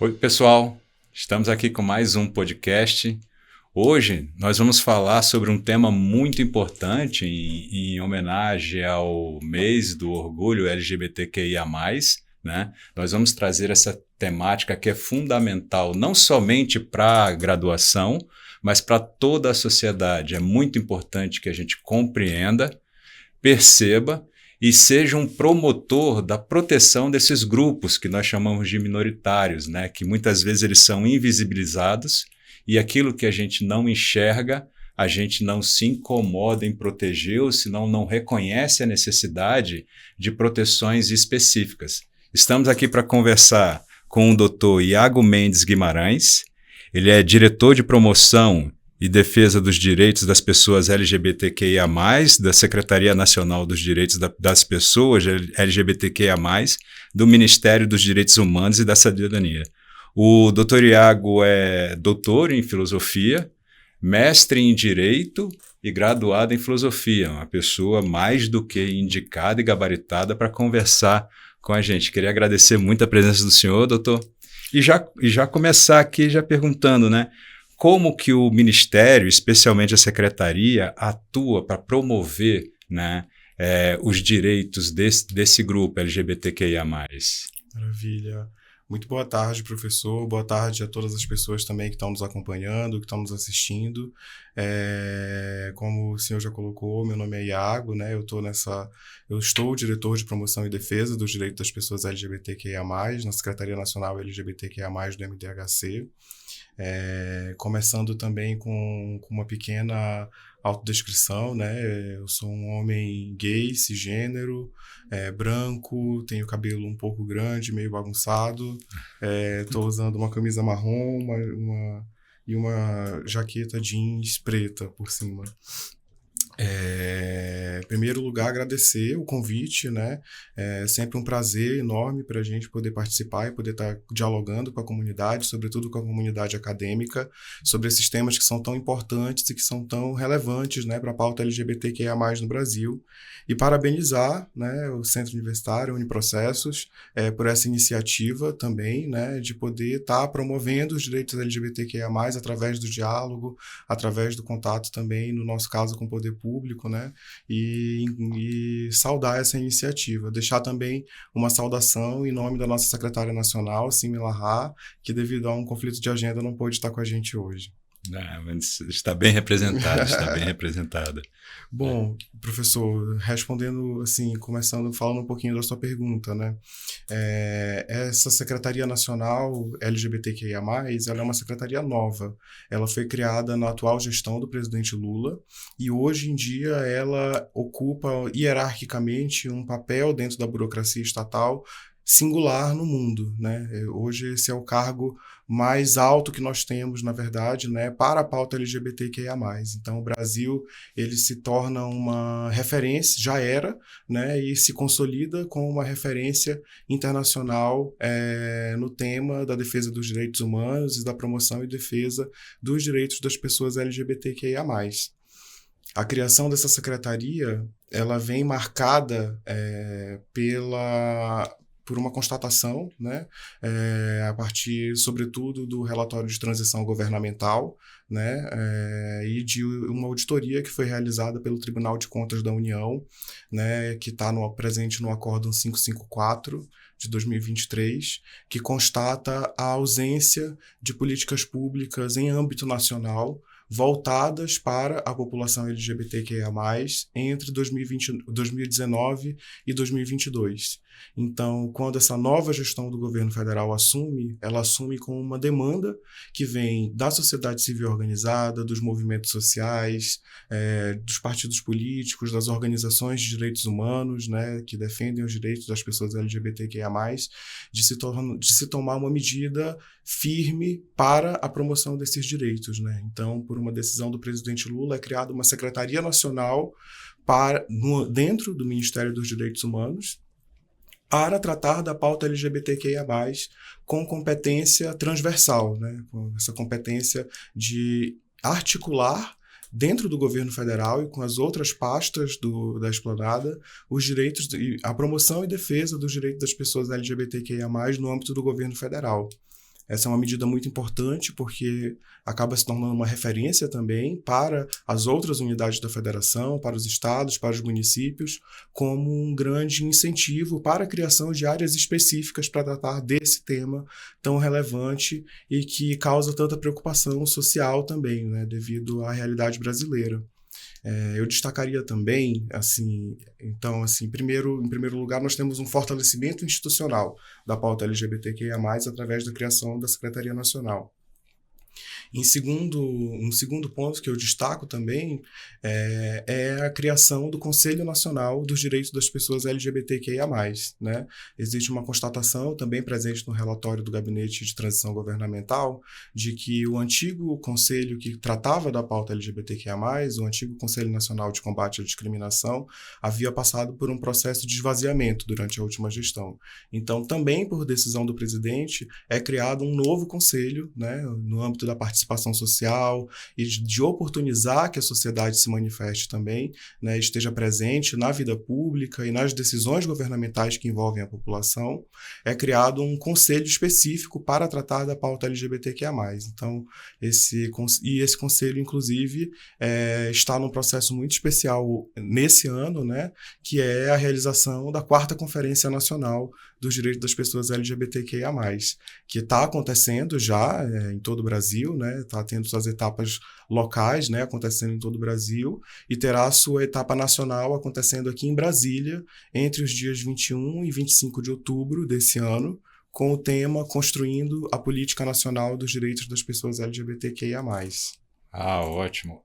Oi, pessoal. Estamos aqui com mais um podcast. Hoje nós vamos falar sobre um tema muito importante em homenagem ao mês do orgulho LGBTQIA+, né? Nós vamos trazer essa temática que é fundamental não somente para a graduação, mas para toda a sociedade. É muito importante que a gente compreenda, perceba e seja um promotor da proteção desses grupos que nós chamamos de minoritários, né? Que muitas vezes eles são invisibilizados e aquilo que a gente não enxerga, a gente não se incomoda em proteger, ou senão não reconhece a necessidade de proteções específicas. Estamos aqui para conversar com o Dr. Iago Mendes Guimarães. Ele é diretor de promoção e defesa dos direitos das pessoas LGBTQIA+, da Secretaria Nacional dos Direitos das Pessoas LGBTQIA+, do Ministério dos Direitos Humanos e da Cidadania. O Dr. Iago é doutor em filosofia, mestre em direito e graduado em filosofia, uma pessoa mais do que indicada e gabaritada para conversar com a gente. Queria agradecer muito a presença do senhor, doutor, e já começar aqui já perguntando, né? Como que o Ministério, especialmente a Secretaria, atua para promover, né, os direitos desse grupo LGBTQIA+. Maravilha. Muito boa tarde, professor. Boa tarde a todas as pessoas também que estão nos acompanhando, que estão nos assistindo. Como o senhor já colocou, meu nome é Iago, né? Eu estou diretor de promoção e defesa dos direitos das pessoas LGBTQIA+, na Secretaria Nacional LGBTQIA+, do MDHC. Começando também com uma pequena autodescrição, né? Eu sou um homem gay, cisgênero, branco, tenho cabelo um pouco grande, meio bagunçado, estou usando uma camisa marrom e uma jaqueta jeans preta por cima. Em primeiro lugar, agradecer o convite, né? É sempre um prazer enorme para a gente poder participar e poder estar dialogando com a comunidade, sobretudo com a comunidade acadêmica, sobre esses temas que são tão importantes e que são tão relevantes, né, para a pauta LGBTQIA+ no Brasil. E parabenizar, né, o Centro Universitário Uniprocessos por essa iniciativa também, né, de poder estar promovendo os direitos LGBTQIA+, através do diálogo, através do contato também, no nosso caso, com o poder público, né, e saudar essa iniciativa. Deixar também uma saudação em nome da nossa secretária nacional, Simi Lahar, que devido a um conflito de agenda não pôde estar com a gente hoje. Mas está bem representada, está bem representada. Bom, professor, respondendo assim, falando um pouquinho da sua pergunta, né? Essa Secretaria Nacional LGBTQIA+, ela é uma secretaria nova. Ela foi criada na atual gestão do presidente Lula e hoje em dia ela ocupa hierarquicamente um papel dentro da burocracia estatal singular no mundo, né? Hoje esse é o cargo mais alto que nós temos, na verdade, né, para a pauta LGBTQIA+. Então, o Brasil, ele se torna uma referência, já era, né, e se consolida como uma referência internacional no tema da defesa dos direitos humanos e da promoção e defesa dos direitos das pessoas LGBTQIA+. A criação dessa secretaria, ela vem marcada por uma constatação, né, a partir, sobretudo, do relatório de transição governamental, né, e de uma auditoria que foi realizada pelo Tribunal de Contas da União, né, que está presente no Acórdão 554 de 2023, que constata a ausência de políticas públicas em âmbito nacional voltadas para a população LGBTQIA+, entre 2019 e 2022. Então, quando essa nova gestão do governo federal assume, ela assume com uma demanda que vem da sociedade civil organizada, dos movimentos sociais, dos partidos políticos, das organizações de direitos humanos, né, que defendem os direitos das pessoas LGBTQIA+, de se tomar uma medida firme para a promoção desses direitos, né? Então, por uma decisão do presidente Lula, é criada uma Secretaria Nacional dentro do Ministério dos Direitos Humanos para tratar da pauta LGBTQIA+, com competência transversal, né? Com essa competência de articular dentro do governo federal e com as outras pastas da esplanada, os direitos, a promoção e defesa dos direitos das pessoas LGBTQIA+, no âmbito do governo federal. Essa é uma medida muito importante porque acaba se tornando uma referência também para as outras unidades da federação, para os estados, para os municípios, como um grande incentivo para a criação de áreas específicas para tratar desse tema tão relevante e que causa tanta preocupação social também, né, devido à realidade brasileira. Eu destacaria também, assim, então, assim, em primeiro lugar, nós temos um fortalecimento institucional da pauta LGBTQIA+, através da criação da Secretaria Nacional. Um segundo ponto que eu destaco também é a criação do Conselho Nacional dos Direitos das Pessoas LGBTQIA+, né? Existe uma constatação também presente no relatório do Gabinete de Transição Governamental de que o antigo conselho que tratava da pauta LGBTQIA+, o antigo Conselho Nacional de Combate à Discriminação, havia passado por um processo de esvaziamento durante a última gestão. Então, também por decisão do presidente, é criado um novo conselho, né, no âmbito da participação social e de oportunizar que a sociedade se manifeste também, né, esteja presente na vida pública e nas decisões governamentais que envolvem a população. É criado um conselho específico para tratar da pauta LGBTQIA+. Então, esse conselho, inclusive, está num processo muito especial nesse ano, né, que é a realização da 4ª Conferência Nacional dos Direitos das Pessoas LGBTQIA+, que está acontecendo já em todo o Brasil, né? Está tendo suas etapas locais, né, acontecendo em todo o Brasil, e terá a sua etapa nacional acontecendo aqui em Brasília, entre os dias 21 e 25 de outubro desse ano, com o tema Construindo a Política Nacional dos Direitos das Pessoas LGBTQIA+. Ah, ótimo.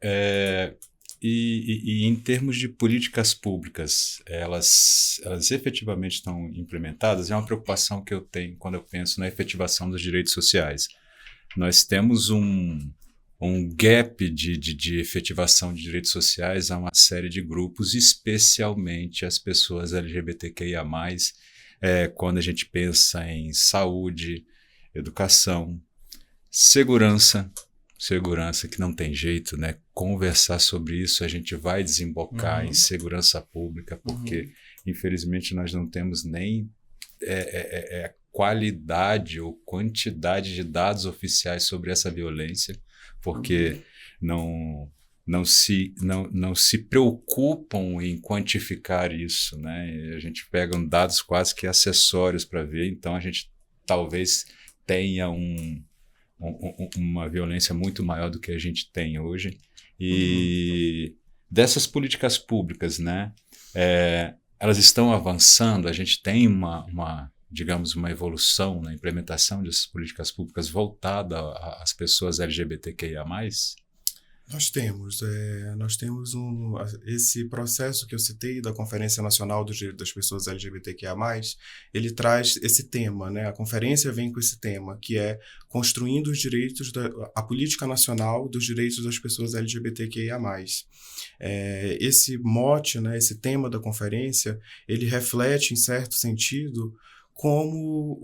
E em termos de políticas públicas, elas efetivamente estão implementadas? É uma preocupação que eu tenho quando eu penso na efetivação dos direitos sociais. Nós temos um gap de efetivação de direitos sociais a uma série de grupos, especialmente as pessoas LGBTQIA+, quando a gente pensa em saúde, educação, segurança que não tem jeito, né? Conversar sobre isso, a gente vai desembocar em segurança pública, porque, infelizmente, nós não temos nem qualidade ou quantidade de dados oficiais sobre essa violência, porque não se preocupam em quantificar isso, né? E a gente pega dados quase que acessórios para ver, então a gente talvez tenha uma violência muito maior do que a gente tem hoje. E dessas políticas públicas, né, elas estão avançando, a gente tem digamos, uma evolução na implementação dessas políticas públicas voltada às pessoas LGBTQIA+. Nós temos esse processo que eu citei da Conferência Nacional dos Direitos das Pessoas LGBTQIA+, ele traz esse tema, né? A conferência vem com esse tema, que é construindo os direitos, a política nacional dos direitos das pessoas LGBTQIA+. Esse mote, né, esse tema da conferência, ele reflete, em certo sentido, como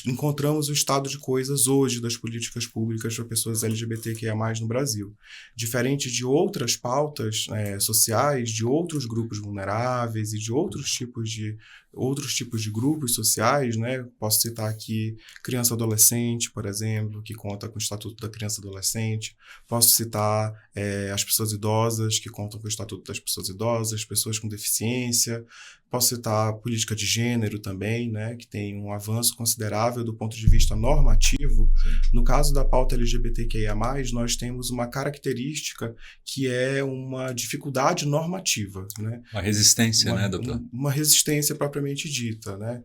encontramos o estado de coisas hoje das políticas públicas para pessoas LGBTQIA+, no Brasil. Diferente de outras pautas sociais, de outros grupos vulneráveis e de outros tipos de grupos sociais, né? Posso citar aqui criança e adolescente, por exemplo, que conta com o Estatuto da Criança e Adolescente. Posso citar as pessoas idosas, que contam com o Estatuto das Pessoas Idosas, pessoas com deficiência. Posso citar a política de gênero também, né, que tem um avanço considerável do ponto de vista normativo. Sim. No caso da pauta LGBTQIA+, nós temos uma característica que é uma dificuldade normativa, né? Uma resistência, né, doutor? Uma resistência propriamente dita, né?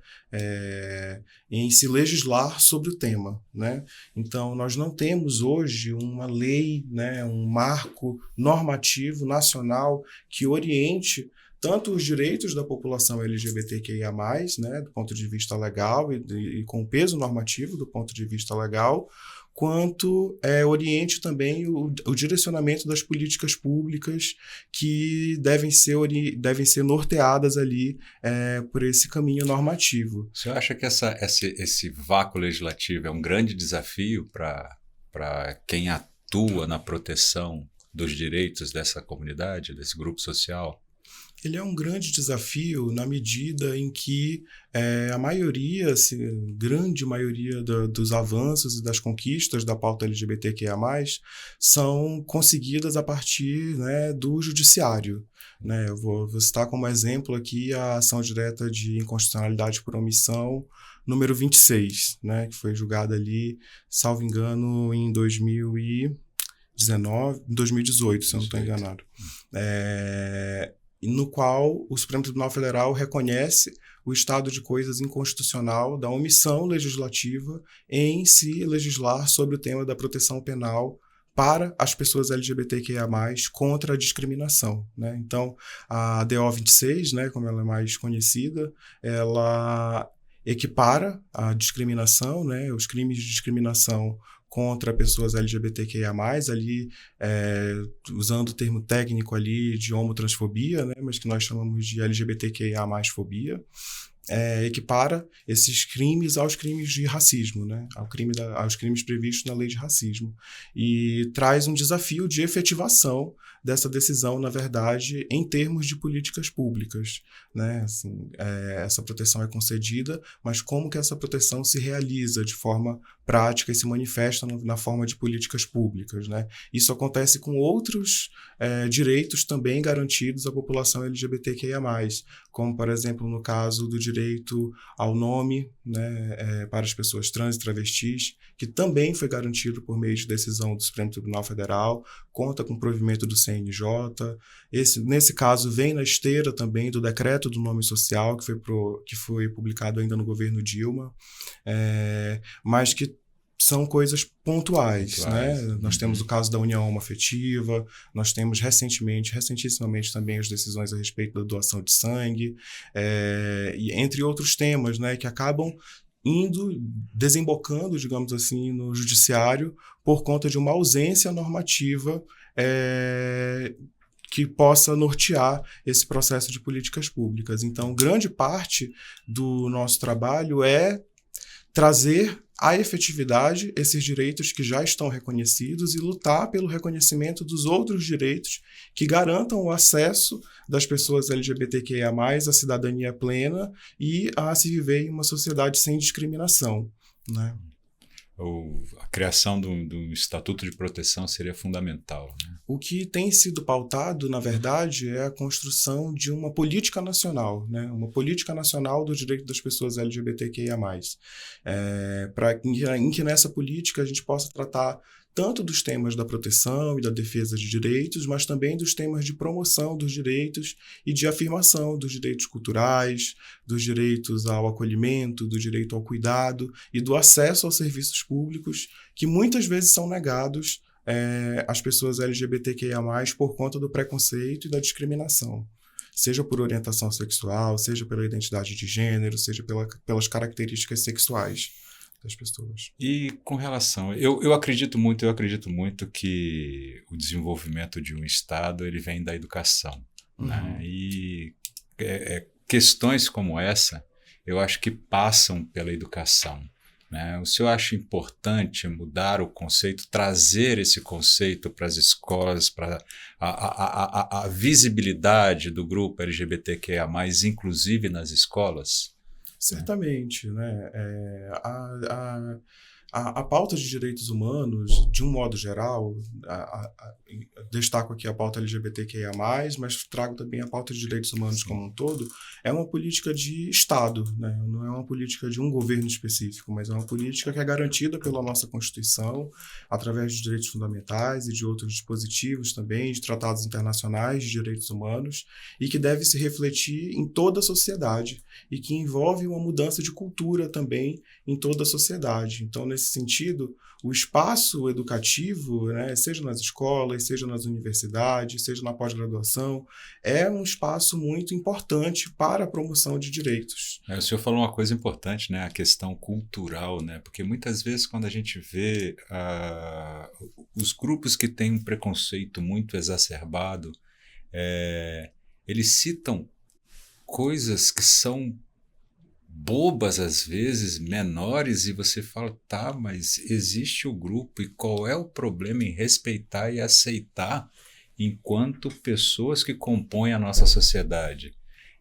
Em se legislar sobre o tema, né? Então, nós não temos hoje uma lei, né, um marco normativo nacional que oriente tanto os direitos da população LGBTQIA+, né, do ponto de vista legal e com peso normativo do ponto de vista legal, quanto oriente também o direcionamento das políticas públicas que devem ser norteadas ali por esse caminho normativo. Você acha que esse vácuo legislativo é um grande desafio para quem atua na proteção dos direitos dessa comunidade, desse grupo social? Ele é um grande desafio na medida em que a maioria, grande maioria dos avanços e das conquistas da pauta LGBTQIA+, são conseguidas a partir, né, do judiciário. Né? Eu vou citar como exemplo aqui a ação direta de inconstitucionalidade por omissão número 26, né, que foi julgada ali, salvo engano, em 2018, se eu não estou enganado. No qual o Supremo Tribunal Federal reconhece o estado de coisas inconstitucional da omissão legislativa em se legislar sobre o tema da proteção penal para as pessoas LGBTQIA+, contra a discriminação. Né? Então, a DO 26, né, como ela é mais conhecida, ela equipara a discriminação, né, os crimes de discriminação contra pessoas LGBTQIA+, ali usando o termo técnico ali de homotransfobia, né, mas que nós chamamos de LGBTQIA+, fobia, equipara esses crimes aos crimes de racismo, né, aos crimes previstos na lei de racismo, e traz um desafio de efetivação dessa decisão, na verdade, em termos de políticas públicas. Né? Assim, essa proteção é concedida, mas como que essa proteção se realiza de forma prática e se manifesta na forma de políticas públicas. Né? Isso acontece com outros direitos também garantidos à população LGBTQIA+, como, por exemplo, no caso do direito ao nome, né, para as pessoas trans e travestis, que também foi garantido por meio de decisão do Supremo Tribunal Federal, conta com provimento do CNJ. Nesse caso, vem na esteira também do decreto do nome social, que foi publicado ainda no governo Dilma, mas que são coisas pontuais, né? Nós temos o caso da união homoafetiva, nós temos recentissimamente também as decisões a respeito da doação de sangue, e entre outros temas, né, que acabam desembocando, digamos assim, no judiciário por conta de uma ausência normativa que possa nortear esse processo de políticas públicas. Então, grande parte do nosso trabalho é trazer à efetividade esses direitos que já estão reconhecidos e lutar pelo reconhecimento dos outros direitos que garantam o acesso das pessoas LGBTQIA+, à cidadania plena e a se viver em uma sociedade sem discriminação. Né? A criação do Estatuto de Proteção seria fundamental. Né? O que tem sido pautado, na verdade, é a construção de uma política nacional, né? Uma política nacional do direito das pessoas LGBTQIA+. Em que nessa política a gente possa tratar tanto dos temas da proteção e da defesa de direitos, mas também dos temas de promoção dos direitos e de afirmação dos direitos culturais, dos direitos ao acolhimento, do direito ao cuidado e do acesso aos serviços públicos, que muitas vezes são negados às pessoas LGBTQIA+, por conta do preconceito e da discriminação. Seja por orientação sexual, seja pela identidade de gênero, seja pelas características sexuais das pessoas. E com relação... Eu acredito muito que o desenvolvimento de um Estado ele vem da educação. Né? E questões como essa, eu acho que passam pela educação. Né? O senhor acha importante mudar o conceito, trazer esse conceito para as escolas, para a visibilidade do grupo LGBTQIA+, inclusive nas escolas? Certamente, né? A pauta de direitos humanos, de um modo geral, destaco aqui a pauta LGBTQIA+, mas trago também a pauta de direitos humanos como um todo, é uma política de Estado, né? Não é uma política de um governo específico, mas é uma política que é garantida pela nossa Constituição, através de direitos fundamentais e de outros dispositivos também, de tratados internacionais de direitos humanos, e que deve se refletir em toda a sociedade, e que envolve uma mudança de cultura também em toda a sociedade. Então, nesse sentido, o espaço educativo, né, seja nas escolas, seja nas universidades, seja na pós-graduação, é um espaço muito importante para a promoção de direitos. O senhor falou uma coisa importante, né, a questão cultural, né, porque muitas vezes quando a gente vê os grupos que têm um preconceito muito exacerbado, eles citam coisas que são bobas às vezes, menores, e você fala, tá, mas existe o grupo e qual é o problema em respeitar e aceitar enquanto pessoas que compõem a nossa sociedade.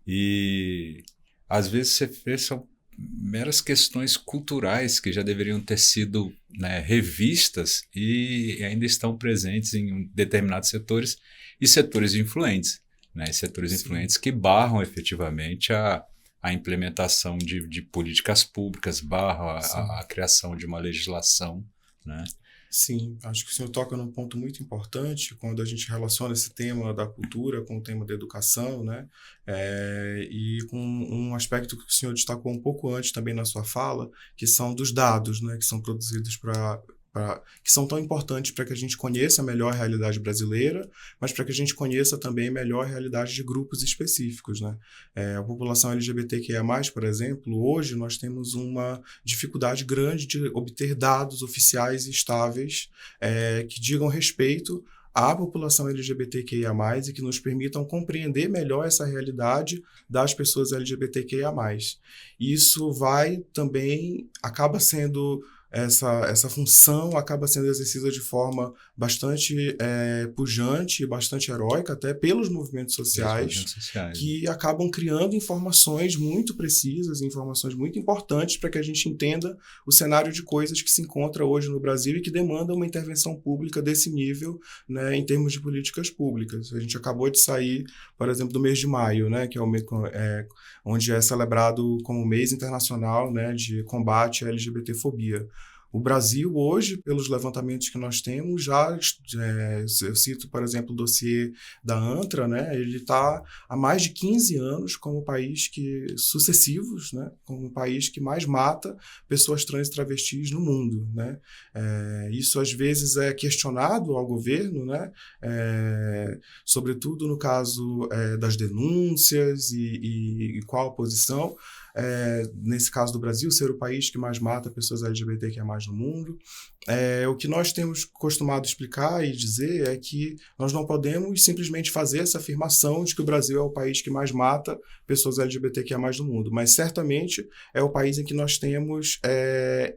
E às vezes você vê são meras questões culturais que já deveriam ter sido, né, revistas e ainda estão presentes em determinados setores e setores influentes, né, setores Sim. influentes que barram efetivamente a implementação de políticas públicas, barram a criação de uma legislação, né? Sim, acho que o senhor toca num ponto muito importante quando a gente relaciona esse tema da cultura com o tema da educação, né? E com um aspecto que o senhor destacou um pouco antes também na sua fala, que são dos dados, né? Que são produzidos que são tão importantes para que a gente conheça melhor a realidade brasileira, mas para que a gente conheça também melhor a realidade de grupos específicos, né? A população LGBTQIA+, por exemplo, hoje nós temos uma dificuldade grande de obter dados oficiais e estáveis que digam respeito à população LGBTQIA+, e que nos permitam compreender melhor essa realidade das pessoas LGBTQIA+. Isso acaba sendo essa função acaba sendo exercida de forma bastante pujante e bastante heróica, até pelos movimentos sociais, que acabam criando informações muito precisas, informações muito importantes para que a gente entenda o cenário de coisas que se encontra hoje no Brasil e que demanda uma intervenção pública desse nível, né, em termos de políticas públicas. A gente acabou de sair, por exemplo, do mês de maio, né, que é o mês onde é celebrado como mês internacional, né, de combate à LGBTfobia. O Brasil hoje, pelos levantamentos que nós temos, eu cito, por exemplo, o dossiê da ANTRA, né, ele está há mais de 15 anos como país sucessivos, né, como o país que mais mata pessoas trans e travestis no mundo, né. Isso às vezes é questionado ao governo, né, sobretudo no caso das denúncias e qual a posição. Nesse caso do Brasil, ser o país que mais mata pessoas LGBTQIA+ no mundo. O que nós temos costumado explicar e dizer é que nós não podemos simplesmente fazer essa afirmação de que o Brasil é o país que mais mata pessoas LGBTQIA+ no mundo, mas certamente é o país em que nós temos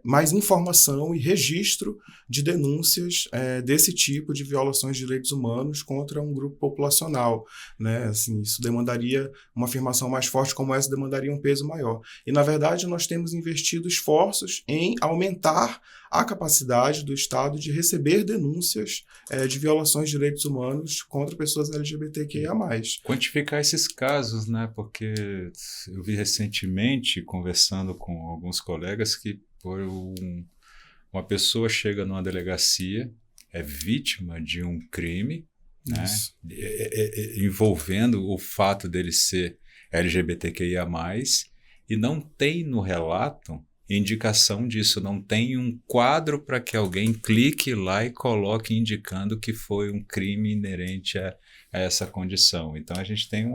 mais informação e registro de denúncias desse tipo de violações de direitos humanos contra um grupo populacional, né? Assim, isso demandaria uma afirmação mais forte como essa, demandaria um peso maior. E, na verdade, nós temos investido esforços em aumentar a capacidade do Estado de receber denúncias de violações de direitos humanos contra pessoas LGBTQIA+. Quantificar esses casos, né? Porque eu vi recentemente, conversando com alguns colegas, que uma pessoa chega numa delegacia, é vítima de um crime, né? Envolvendo o fato dele ser LGBTQIA+, e não tem no relato indicação disso, não tem um quadro para que alguém clique lá e coloque indicando que foi um crime inerente a essa condição. Então a gente tem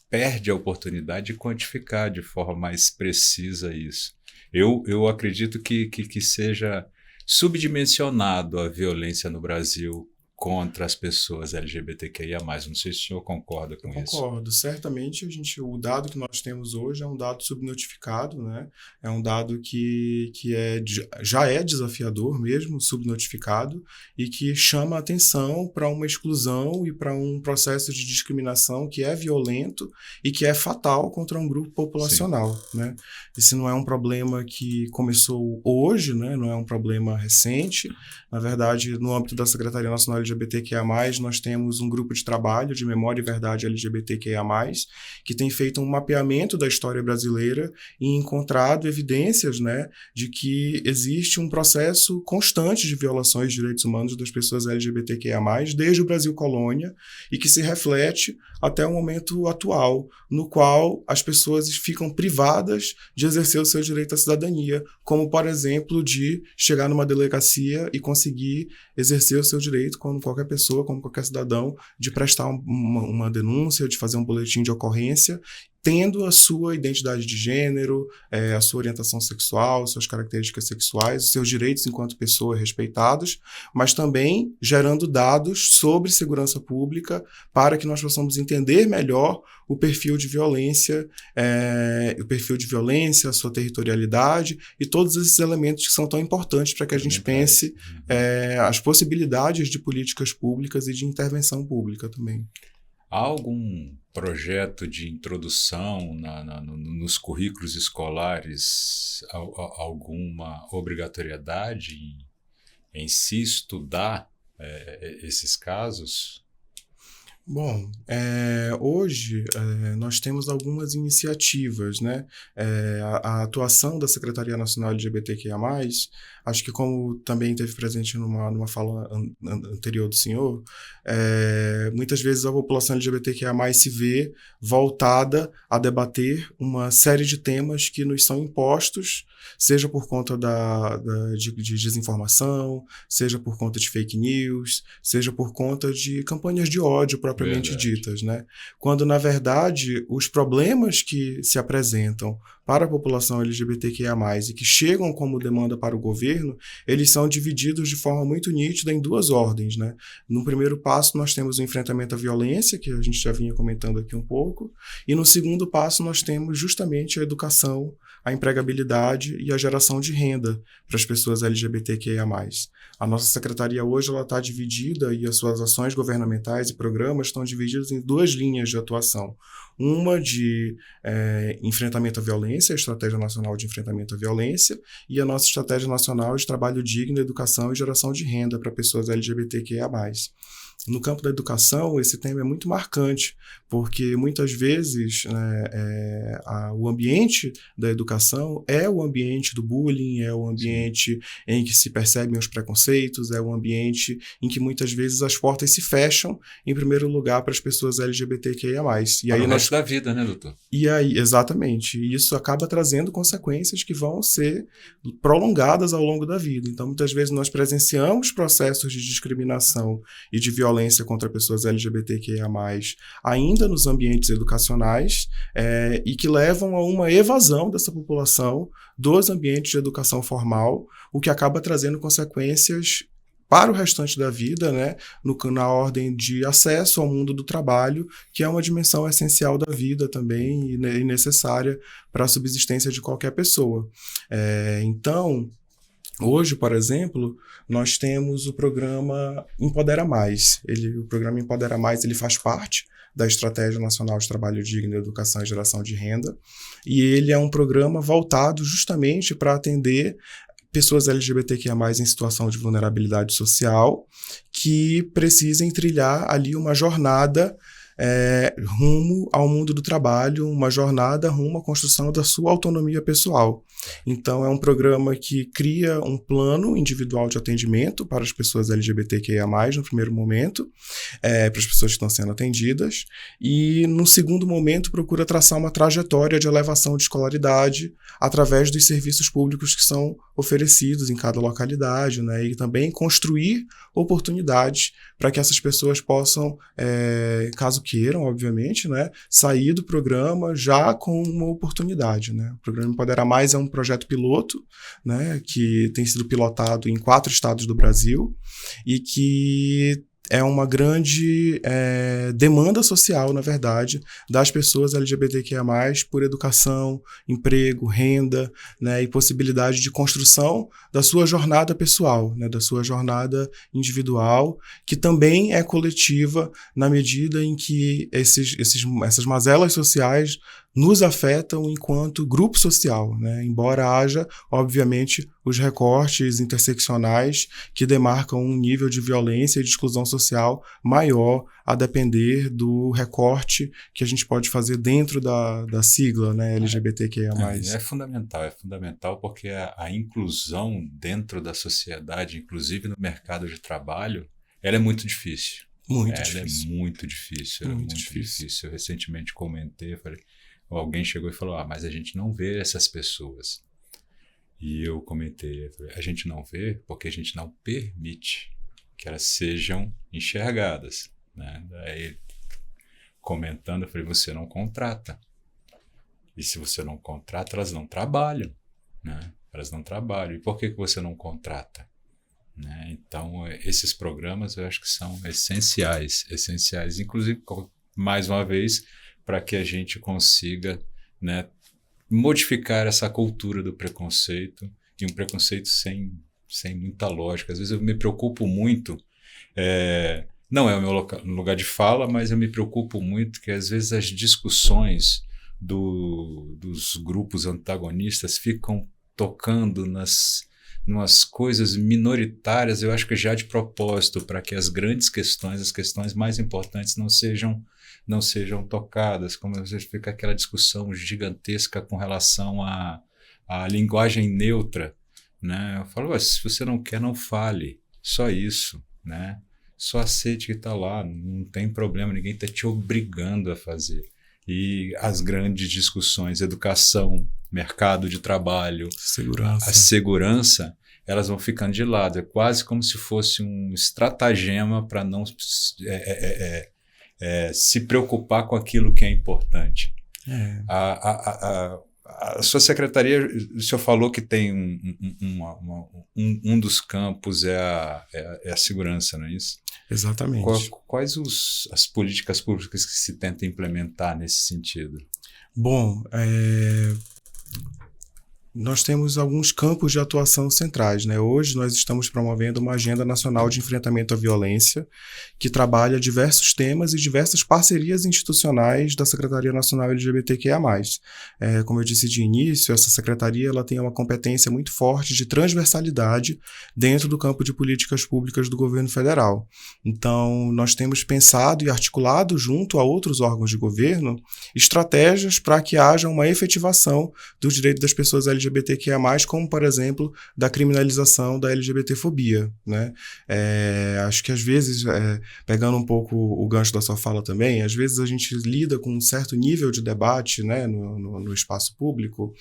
perde a oportunidade de quantificar de forma mais precisa isso. Eu acredito que seja subdimensionado a violência no Brasil contra as pessoas LGBTQIA+. Não sei se o senhor concorda com isso. Concordo. Certamente, o dado que nós temos hoje é um dado subnotificado, né? É um dado que já é desafiador mesmo, subnotificado, e que chama a atenção para uma exclusão e para um processo de discriminação que é violento e que é fatal contra um grupo populacional, né? Esse não é um problema que começou hoje, né? Não é um problema recente. Na verdade, no âmbito da Secretaria Nacional LGBTQIA+, nós temos um grupo de trabalho de memória e verdade LGBTQIA+, que tem feito um mapeamento da história brasileira e encontrado evidências, né, de que existe um processo constante de violações de direitos humanos das pessoas LGBTQIA+, desde o Brasil colônia, e que se reflete até o momento atual, no qual as pessoas ficam privadas de exercer o seu direito à cidadania, como, por exemplo, de chegar numa delegacia e conseguir exercer o seu direito como qualquer pessoa, como qualquer cidadão, de prestar uma denúncia, de fazer um boletim de ocorrência, tendo a sua identidade de gênero, a sua orientação sexual, suas características sexuais, os seus direitos enquanto pessoa respeitados, mas também gerando dados sobre segurança pública para que nós possamos entender melhor o perfil de violência, a sua territorialidade e todos esses elementos que são tão importantes para que a gente pense as possibilidades de políticas públicas e de intervenção pública também. Há algum projeto de introdução nos currículos escolares, alguma obrigatoriedade em se estudar esses casos? Bom, hoje nós temos algumas iniciativas, né? A atuação da Secretaria Nacional LGBTQIA+, acho que como também teve presente numa fala anterior do senhor, muitas vezes a população LGBTQIA+, se vê voltada a debater uma série de temas que nos são impostos, seja por conta de desinformação, seja por conta de fake news, seja por conta de campanhas de ódio propriamente ditas, né? Quando, na verdade, os problemas que se apresentam para a população LGBTQIA+, e que chegam como demanda para o governo, eles são divididos de forma muito nítida em duas ordens, né? No primeiro passo, nós temos o enfrentamento à violência, que a gente já vinha comentando aqui um pouco, e no segundo passo, nós temos justamente a educação, a empregabilidade e a geração de renda para as pessoas LGBTQIA+. A nossa secretaria hoje está dividida e as suas ações governamentais e programas estão divididos em duas linhas de atuação. Uma de enfrentamento à violência, a Estratégia Nacional de Enfrentamento à Violência, e a nossa Estratégia Nacional de Trabalho Digno, Educação e Geração de Renda para pessoas LGBTQIA+. No campo da educação, esse tema é muito marcante, porque muitas vezes o ambiente da educação é o ambiente do bullying, é o ambiente em que se percebem os preconceitos, é o ambiente em que muitas vezes as portas se fecham, em primeiro lugar, para as pessoas LGBTQIA+. E aí o resto da vida, né, doutor? E aí, exatamente. E isso acaba trazendo consequências que vão ser prolongadas ao longo da vida. Então, muitas vezes nós presenciamos processos de discriminação e de violência contra pessoas LGBTQIA+, ainda nos ambientes educacionais, e que levam a uma evasão dessa população dos ambientes de educação formal, o que acaba trazendo consequências para o restante da vida, né, na ordem de acesso ao mundo do trabalho, que é uma dimensão essencial da vida também e necessária para a subsistência de qualquer pessoa. Então, hoje, por exemplo, nós temos o programa Empodera Mais. O programa Empodera Mais, ele faz parte da Estratégia Nacional de Trabalho Digno, Educação e Geração de Renda, e ele é um programa voltado justamente para atender pessoas LGBTQIA+, em situação de vulnerabilidade social, que precisem trilhar ali uma jornada rumo ao mundo do trabalho, uma jornada rumo à construção da sua autonomia pessoal. Então, é um programa que cria um plano individual de atendimento para as pessoas LGBTQIA+, no primeiro momento, para as pessoas que estão sendo atendidas, e no segundo momento procura traçar uma trajetória de elevação de escolaridade através dos serviços públicos que são oferecidos em cada localidade, né, e também construir oportunidades para que essas pessoas possam, caso queiram, obviamente, né, sair do programa já com uma oportunidade, né. O programa Empodera Mais é um projeto piloto, né, que tem sido pilotado em 4 estados do Brasil e que é uma grande demanda social, na verdade, das pessoas LGBTQIA+, por educação, emprego, renda, né, e possibilidade de construção da sua jornada pessoal, né, da sua jornada individual, que também é coletiva na medida em que essas mazelas sociais nos afetam enquanto grupo social, né? Embora haja, obviamente, os recortes interseccionais que demarcam um nível de violência e de exclusão social maior a depender do recorte que a gente pode fazer dentro da sigla, né, LGBTQIA+. É fundamental porque a inclusão dentro da sociedade, inclusive no mercado de trabalho, ela é muito difícil. É muito difícil. Eu recentemente comentei, falei, alguém chegou e falou, mas a gente não vê essas pessoas. E eu comentei, a gente não vê porque a gente não permite que elas sejam enxergadas, né? Daí, comentando, eu falei, você não contrata. E se você não contrata, elas não trabalham, né? Elas não trabalham. E por que você não contrata? Né? Então, esses programas eu acho que são essenciais, inclusive, mais uma vez, para que a gente consiga, né, modificar essa cultura do preconceito, e um preconceito sem muita lógica. Às vezes eu me preocupo muito, não é o meu lugar de fala, mas eu me preocupo muito que às vezes as discussões dos grupos antagonistas ficam tocando numas coisas minoritárias, eu acho que já de propósito, para que as grandes questões, as questões mais importantes não sejam tocadas, como às vezes fica aquela discussão gigantesca com relação à linguagem neutra, né? Eu falo, se você não quer, não fale, só isso, né? Só aceite que está lá, não tem problema, ninguém está te obrigando a fazer. E as grandes discussões, educação, mercado de trabalho, a segurança, elas vão ficando de lado. É quase como se fosse um estratagema para não se preocupar com aquilo que é importante. A sua secretaria, o senhor falou que tem um dos campos é a segurança, não é isso? Exatamente. Quais as políticas públicas que se tenta implementar nesse sentido? Bom, nós temos alguns campos de atuação centrais, né? Hoje nós estamos promovendo uma agenda nacional de enfrentamento à violência que trabalha diversos temas e diversas parcerias institucionais da Secretaria Nacional LGBTQIA+. Como eu disse de início, essa secretaria ela tem uma competência muito forte de transversalidade dentro do campo de políticas públicas do governo federal. Então, nós temos pensado e articulado junto a outros órgãos de governo estratégias para que haja uma efetivação dos direitos das pessoas LGBTQIA+, como, por exemplo, da criminalização da LGBTfobia, né? Acho que, às vezes, pegando um pouco o gancho da sua fala também, às vezes a gente lida com um certo nível de debate, né, no espaço público,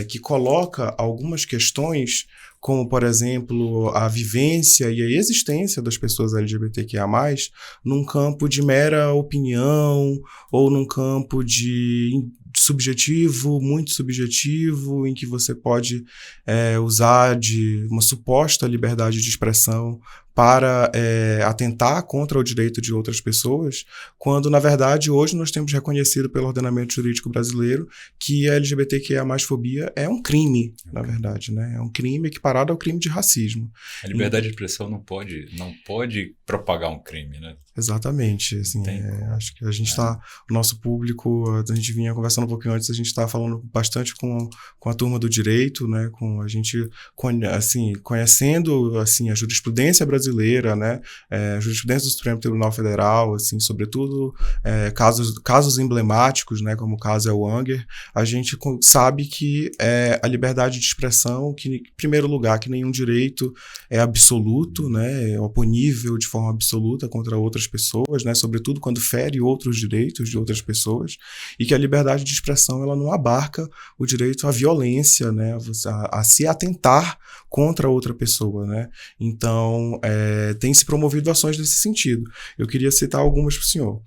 que coloca algumas questões como, por exemplo, a vivência e a existência das pessoas LGBTQIA+, num campo de mera opinião ou num campo de subjetivo, muito subjetivo, em que você pode usar de uma suposta liberdade de expressão para atentar contra o direito de outras pessoas, quando, na verdade, hoje nós temos reconhecido pelo ordenamento jurídico brasileiro que a LGBTQIA+fobia é um crime, na verdade, né? É um crime equiparado ao crime de racismo. A liberdade de expressão não pode propagar um crime, né? Exatamente. Assim, acho que a gente está... O nosso público, a gente vinha conversando um pouquinho antes, a gente está falando bastante com a turma do direito, né? Com a gente, assim, conhecendo assim, a jurisprudência brasileira, né? A jurisprudência do Supremo Tribunal Federal, assim, sobretudo casos emblemáticos, né? Como o caso Elwanger, a gente sabe que a liberdade de expressão, que, em primeiro lugar, que nenhum direito é absoluto, né? É oponível de forma absoluta contra outras pessoas, né? Sobretudo quando fere outros direitos de outras pessoas, e que a liberdade de expressão ela não abarca o direito à violência, né? A se atentar contra outra pessoa, né? Então, tem se promovido ações nesse sentido. Eu queria citar algumas para o senhor.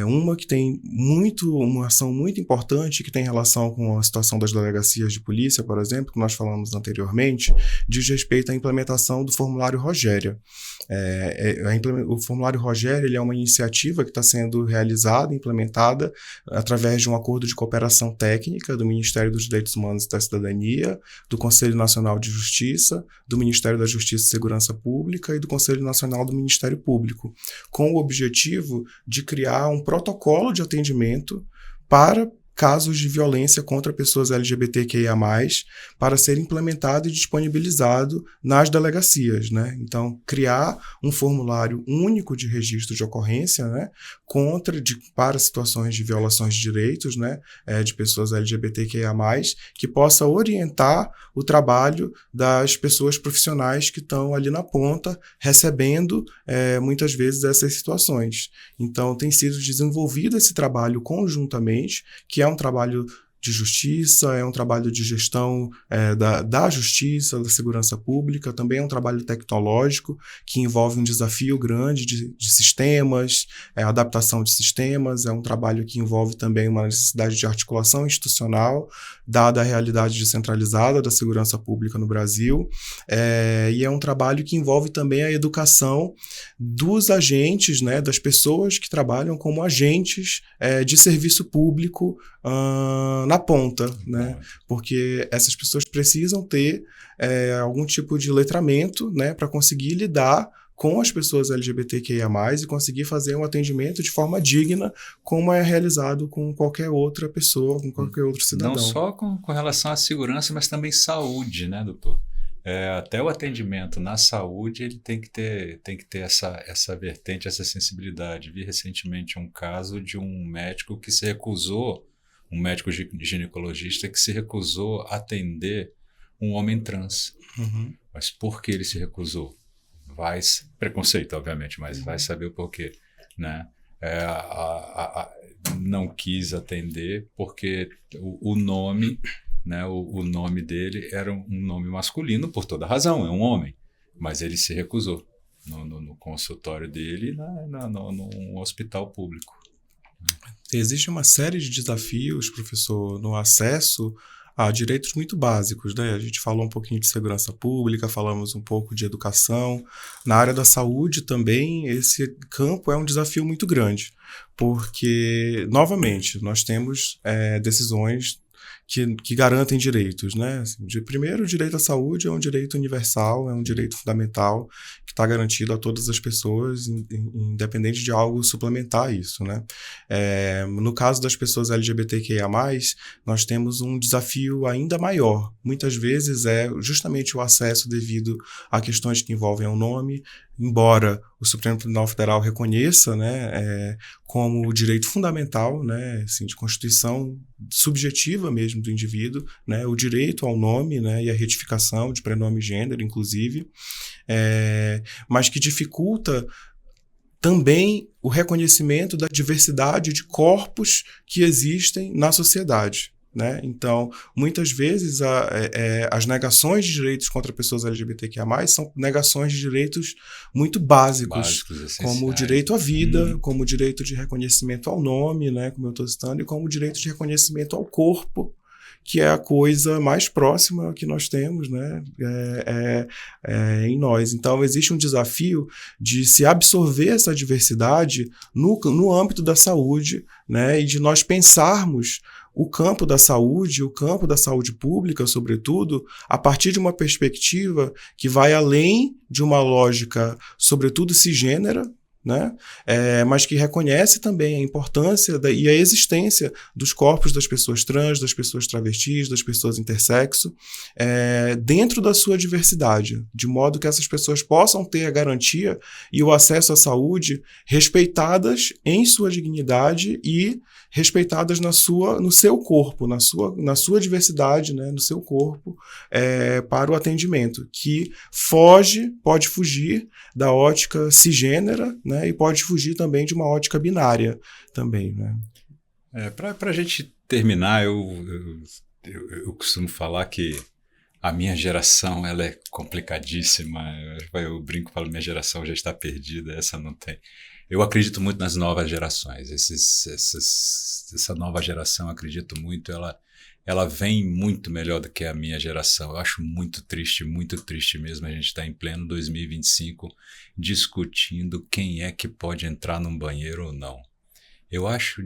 Uma que tem uma ação muito importante que tem relação com a situação das delegacias de polícia, por exemplo, que nós falamos anteriormente, diz respeito à implementação do formulário Rogéria. O formulário Rogéria ele é uma iniciativa que está sendo realizada, implementada através de um acordo de cooperação técnica do Ministério dos Direitos Humanos e da Cidadania, do Conselho Nacional de Justiça, do Ministério da Justiça e Segurança Pública e do Conselho Nacional do Ministério Público, com o objetivo de criar um protocolo de atendimento para casos de violência contra pessoas LGBTQIA+, para ser implementado e disponibilizado nas delegacias, né? Então, criar um formulário único de registro de ocorrência, né? Para situações de violações de direitos, né? De pessoas LGBTQIA+, que possa orientar o trabalho das pessoas profissionais que estão ali na ponta, recebendo muitas vezes essas situações. Então, tem sido desenvolvido esse trabalho conjuntamente, que é um trabalho de justiça, é um trabalho de gestão da justiça, da segurança pública, também é um trabalho tecnológico que envolve um desafio grande de sistemas, adaptação de sistemas, é um trabalho que envolve também uma necessidade de articulação institucional, dada a realidade descentralizada da segurança pública no Brasil, e é um trabalho que envolve também a educação dos agentes, né, das pessoas que trabalham como agentes de serviço público na ponta, né? Porque essas pessoas precisam ter algum tipo de letramento, né, para conseguir lidar com as pessoas LGBTQIA+, e conseguir fazer um atendimento de forma digna, como é realizado com qualquer outra pessoa, com qualquer outro cidadão. Não só com relação à segurança, mas também saúde, né, doutor? Até o atendimento na saúde ele tem que ter essa vertente, essa sensibilidade. Vi recentemente um caso de um médico que se recusou, um médico ginecologista que se recusou a atender um homem trans. Uhum. Mas por que ele se recusou? Preconceito, obviamente, mas vai saber o porquê, né? Não quis atender porque o nome, né, o nome dele era um nome masculino, por toda razão, é um homem, mas ele se recusou no consultório dele num hospital público. Existe uma série de desafios, professor, no acesso a direitos muito básicos, né? A gente falou um pouquinho de segurança pública, falamos um pouco de educação. Na área da saúde também, esse campo é um desafio muito grande, porque, novamente, nós temos decisões que garantem direitos, né? Primeiro, o direito à saúde é um direito universal, é um direito fundamental que está garantido a todas as pessoas, independente de algo suplementar a isso, né? No caso das pessoas LGBTQIA+, nós temos um desafio ainda maior. Muitas vezes é justamente o acesso devido a questões que envolvem o nome, embora o Supremo Tribunal Federal reconheça, né, como direito fundamental, né, assim, de constituição subjetiva mesmo do indivíduo, né, o direito ao nome, né, e a retificação de prenome e gênero, inclusive, mas que dificulta também o reconhecimento da diversidade de corpos que existem na sociedade. Né? Então, muitas vezes as negações de direitos contra pessoas LGBTQIA+, são negações de direitos muito básicos como o direito à vida, como o direito de reconhecimento ao nome, né, como eu estou citando, e como o direito de reconhecimento ao corpo, que é a coisa mais próxima que nós temos, né, em nós. Então, existe um desafio de se absorver essa diversidade no âmbito da saúde, né, e de nós pensarmos o campo da saúde pública, sobretudo, a partir de uma perspectiva que vai além de uma lógica, sobretudo cisgênera, né? Mas que reconhece também a importância e a existência dos corpos das pessoas trans, das pessoas travestis, das pessoas intersexo, dentro da sua diversidade, de modo que essas pessoas possam ter a garantia e o acesso à saúde respeitadas em sua dignidade e respeitadas no seu corpo, na sua diversidade, né, no seu corpo, para o atendimento, que pode fugir da ótica cisgênera, né, e pode fugir também de uma ótica binária também, né? Para a gente terminar, eu costumo falar que a minha geração ela é complicadíssima. Eu brinco e falo, minha geração já está perdida, essa não tem. Eu acredito muito nas novas gerações. Essa nova geração, acredito muito, ela vem muito melhor do que a minha geração. Eu acho muito triste mesmo a gente estar em pleno 2025 discutindo quem é que pode entrar num banheiro ou não. Eu acho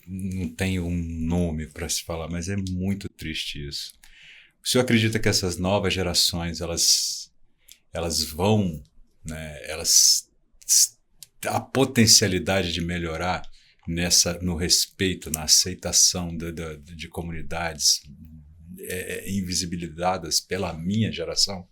não tenho um nome para se falar, mas é muito triste isso. O senhor acredita que essas novas gerações, elas vão, né, a potencialidade de melhorar no respeito, na aceitação de comunidades invisibilizadas pela minha geração?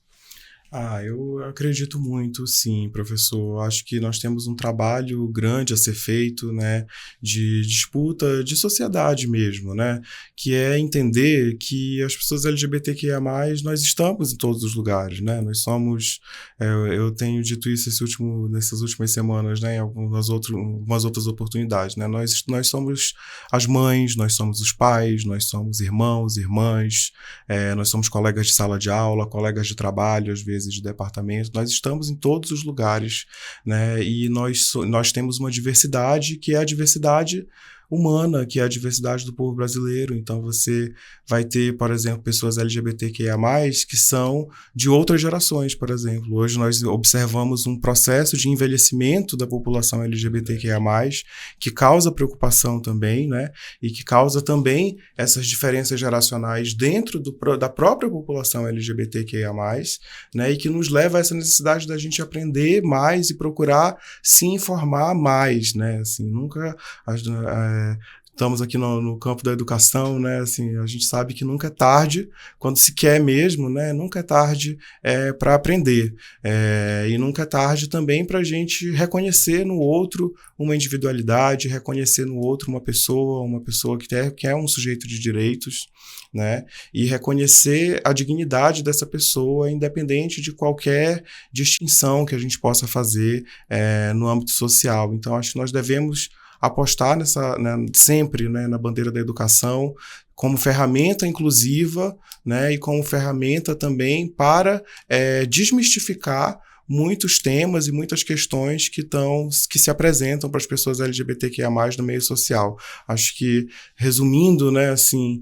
Eu acredito muito, sim, professor. Acho que nós temos um trabalho grande a ser feito, né, de disputa de sociedade mesmo, né, que é entender que as pessoas LGBTQIA+, nós estamos em todos os lugares, né, nós somos, eu tenho dito isso nessas últimas semanas, né, em algumas outras oportunidades, né, nós somos as mães, nós somos os pais, nós somos irmãos, irmãs, nós somos colegas de sala de aula, colegas de trabalho, às vezes de departamento, nós estamos em todos os lugares, né? E nós temos uma diversidade que é a diversidade humana, que é a diversidade do povo brasileiro. Então você vai ter, por exemplo, pessoas LGBTQIA+, que são de outras gerações, por exemplo. Hoje nós observamos um processo de envelhecimento da população LGBTQIA+, que causa preocupação também, né? E que causa também essas diferenças geracionais dentro da própria população LGBTQIA+, né? E que nos leva a essa necessidade da gente aprender mais e procurar se informar mais, né? Assim, nunca... Estamos aqui no campo da educação, né? Assim, a gente sabe que nunca é tarde, quando se quer mesmo, né? Nunca é tarde para aprender. E nunca é tarde também para a gente reconhecer no outro uma individualidade, reconhecer no outro uma pessoa que é um sujeito de direitos, né? E reconhecer a dignidade dessa pessoa, independente de qualquer distinção que a gente possa fazer no âmbito social. Então, acho que nós devemos apostar sempre, né, na bandeira da educação como ferramenta inclusiva, né, e como ferramenta também para desmistificar muitos temas e muitas questões que se apresentam para as pessoas LGBTQIA+, no meio social. Acho que, resumindo, né, assim,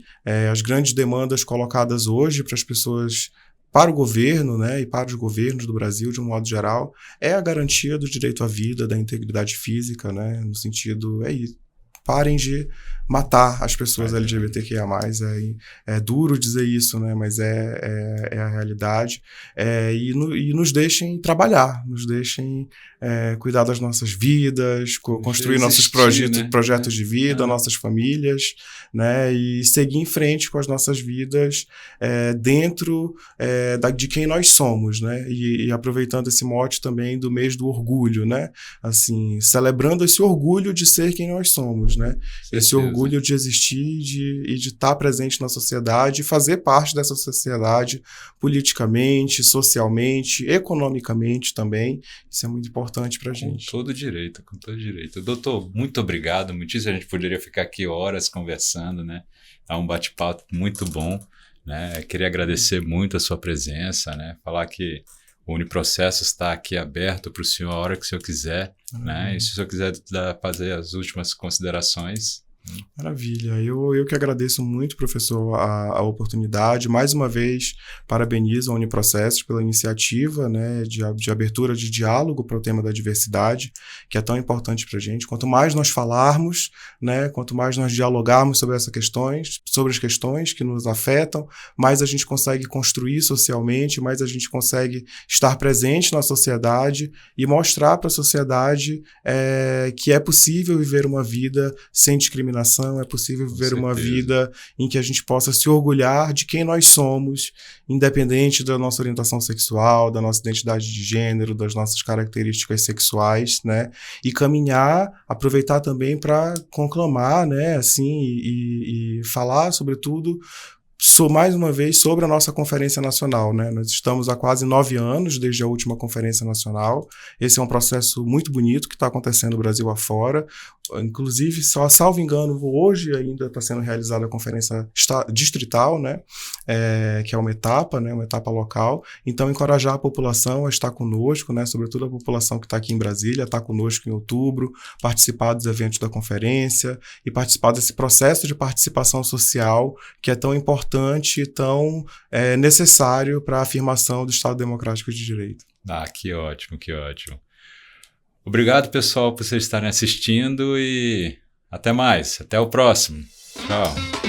as grandes demandas colocadas hoje para as pessoas, para o governo, né, e para os governos do Brasil, de um modo geral, é a garantia do direito à vida, da integridade física, né, no sentido, parem de matar as pessoas LGBTQIA+. É duro dizer isso, né, mas é a realidade. E nos deixem trabalhar, nos deixem cuidar das nossas vidas, construir nossos projetos de vida, nossas famílias, né, e seguir em frente com as nossas vidas dentro de quem nós somos, né, e aproveitando esse mote também do mês do orgulho, né, assim, celebrando esse orgulho de ser quem nós somos, né, esse orgulho de existir e de estar presente na sociedade e fazer parte dessa sociedade politicamente, socialmente, economicamente também. Isso é muito importante para a gente. Com todo direito. Doutor, muito obrigado. Muitíssimo, a gente poderia ficar aqui horas conversando, né? É um bate-papo muito bom, né? Queria agradecer muito a sua presença, né? Falar que o Uniprocessos está aqui aberto para o senhor a hora que o senhor quiser, né? E se o senhor quiser fazer as últimas considerações. Maravilha. Eu que agradeço muito, professor, a oportunidade. Mais uma vez, parabenizo a Uniprocessos pela iniciativa, né, de abertura de diálogo para o tema da diversidade, que é tão importante para a gente. Quanto mais nós falarmos, né, quanto mais nós dialogarmos sobre as questões que nos afetam, mais a gente consegue construir socialmente, mais a gente consegue estar presente na sociedade e mostrar para a sociedade que é possível viver uma vida sem discriminação, é possível viver uma vida em que a gente possa se orgulhar de quem nós somos, independente da nossa orientação sexual, da nossa identidade de gênero, das nossas características sexuais, né? E caminhar, aproveitar também para conclamar, né, assim, e falar, sobretudo, mais uma vez sobre a nossa Conferência Nacional, né? Nós estamos há quase 9 anos desde a última Conferência Nacional. Esse é um processo muito bonito que está acontecendo no Brasil afora. Inclusive, salvo engano, hoje ainda está sendo realizada a Conferência Distrital, né? Que é uma etapa local. Então, encorajar a população a estar conosco, né? Sobretudo a população que está aqui em Brasília, estar conosco em outubro, participar dos eventos da conferência e participar desse processo de participação social que é tão importante e tão necessário para a afirmação do Estado Democrático de Direito. Que ótimo, que ótimo. Obrigado, pessoal, por vocês estarem assistindo e até mais. Até o próximo. Tchau.